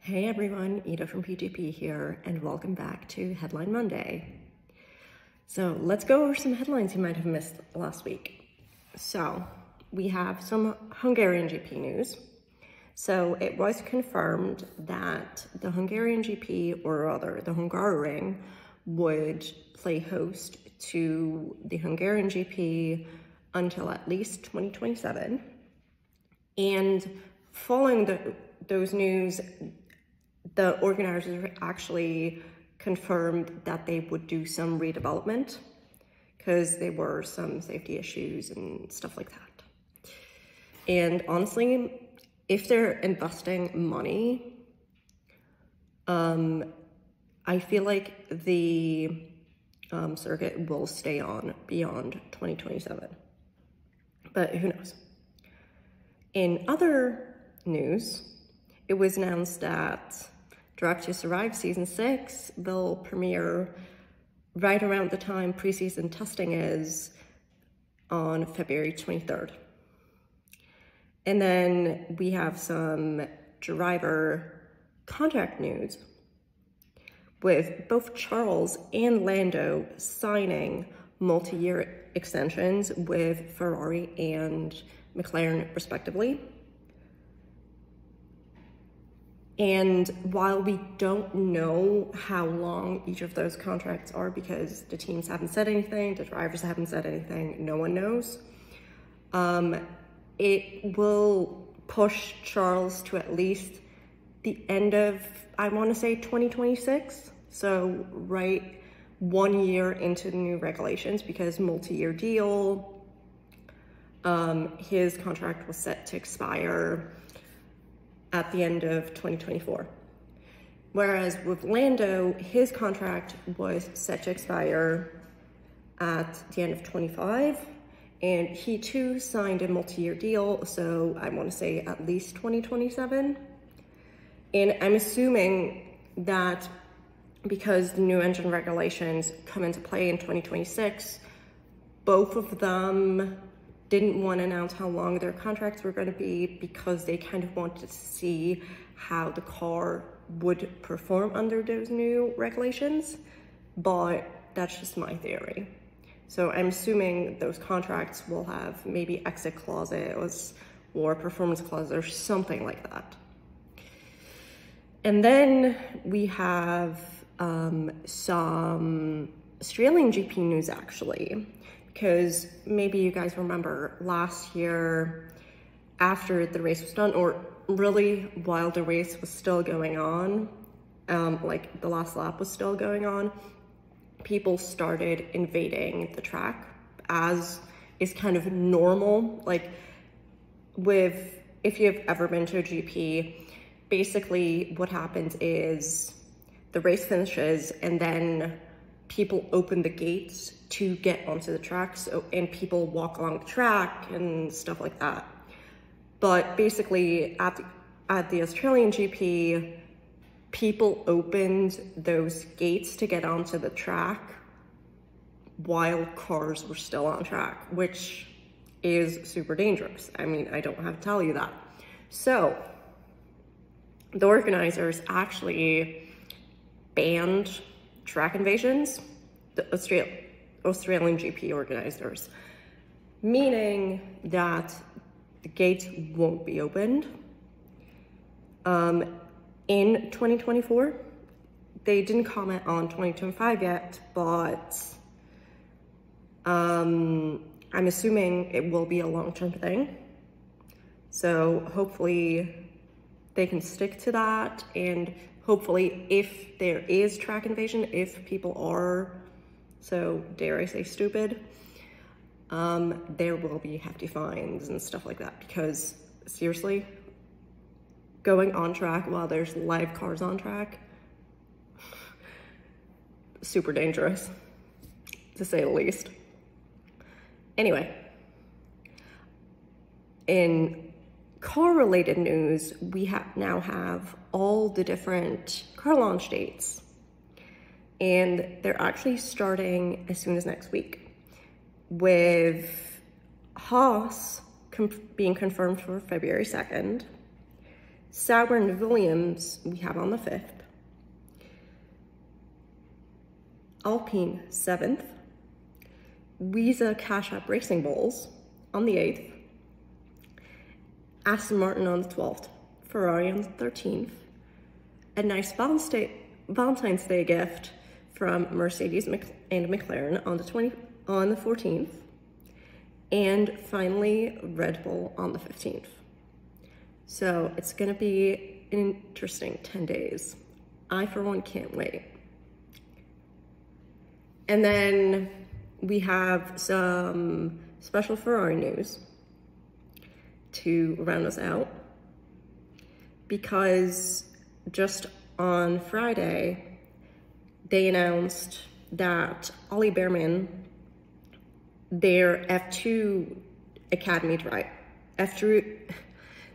Hey everyone, Ida from PGP here, and welcome back to Headline Monday. So let's go over some headlines you might have missed last week. So we have some Hungarian GP news. So it was confirmed that the Hungarian GP, or rather the Hungaroring, would play host to the Hungarian GP until at least 2027. And following those news, the organizers actually confirmed that they would do some redevelopment because there were some safety issues and stuff like that. And honestly, if they're investing money, I feel like the circuit will stay on beyond 2027, but who knows? In other news, it was announced that Drive to Survive Season 6 will premiere right around the time preseason testing is on February 23rd. And then we have some driver contract news with both Charles and Lando signing multi-year extensions with Ferrari and McLaren respectively. And while we don't know how long each of those contracts are because the teams haven't said anything, the drivers haven't said anything, no one knows, it will push Charles to at least the end of, I want to say 2026. So right 1 year into the new regulations, because multi-year deal, his contract was set to expire at the end of 2024. Whereas with Lando, his contract was set to expire at the end of 25, and he too signed a multi-year deal, so I want to say at least 2027. And I'm assuming that because the new engine regulations come into play in 2026, both of them didn't want to announce how long their contracts were going to be because they kind of wanted to see how the car would perform under those new regulations, but that's just my theory. So I'm assuming those contracts will have maybe exit clauses or performance clauses or something like that. And then we have some Australian GP news actually, because maybe you guys remember last year after the race was done, or really while the race was still going on, like the last lap was still going on, people started invading the track, as is kind of normal. Like if you've ever been to a GP, basically what happens is the race finishes and then people open the gates to get onto the track, and people walk along the track and stuff like that. But basically at the Australian GP, people opened those gates to get onto the track while cars were still on track, which is super dangerous. I mean, I don't have to tell you that. So the organizers actually banned track invasions, the Australian GP organizers, meaning that the gates won't be opened in 2024. They didn't comment on 2025 yet, but I'm assuming it will be a long-term thing. So hopefully they can stick to that, and hopefully if there is track invasion, if people are, so dare I say stupid, there will be hefty fines and stuff like that, because seriously, going on track while there's live cars on track, super dangerous, to say the least. Anyway, in car-related news, we now have all the different car launch dates, and they're actually starting as soon as next week, with Haas being confirmed for February 2nd, Sauber and Williams we have on the 5th. Alpine 7th. Wiese Cash App Racing Bulls on the 8th. Aston Martin on the 12th. Ferrari on the 13th. A nice Valentine's Day gift from Mercedes and McLaren on the 14th. And finally, Red Bull on the 15th. So it's gonna be an interesting 10 days. I, for one, can't wait. And then we have some special Ferrari news to round us out, because just on Friday, they announced that Ollie Behrman, their F2 Academy driver,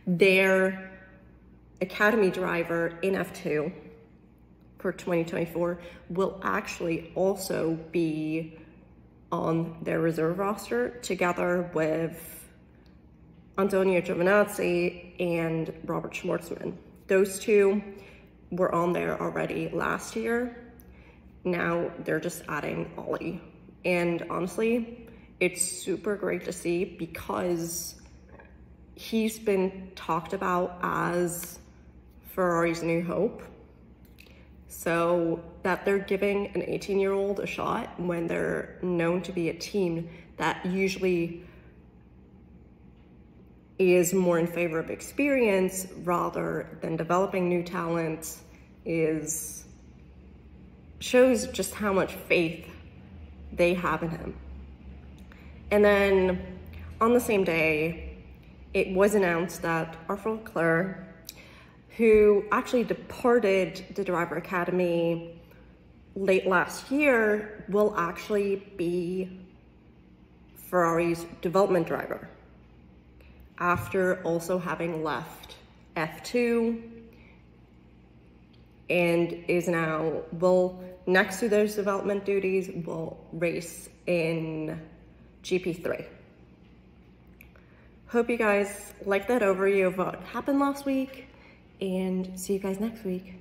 their Academy driver in F2 for 2024, will actually also be on their reserve roster together with Antonio Giovinazzi and Robert Schwartzman. Those two were on there already last year. Now they're just adding Ollie. And honestly, it's super great to see, because he's been talked about as Ferrari's new hope. So that they're giving an 18-year-old a shot when they're known to be a team that usually is more in favor of experience rather than developing new talent shows just how much faith they have in him. And then on the same day, it was announced that Arthur Leclerc, who actually departed the driver academy late last year, will actually be Ferrari's development driver after also having left F2, and is now, next to those development duties, will race in GP3. Hope you guys liked that overview of what happened last week, and see you guys next week.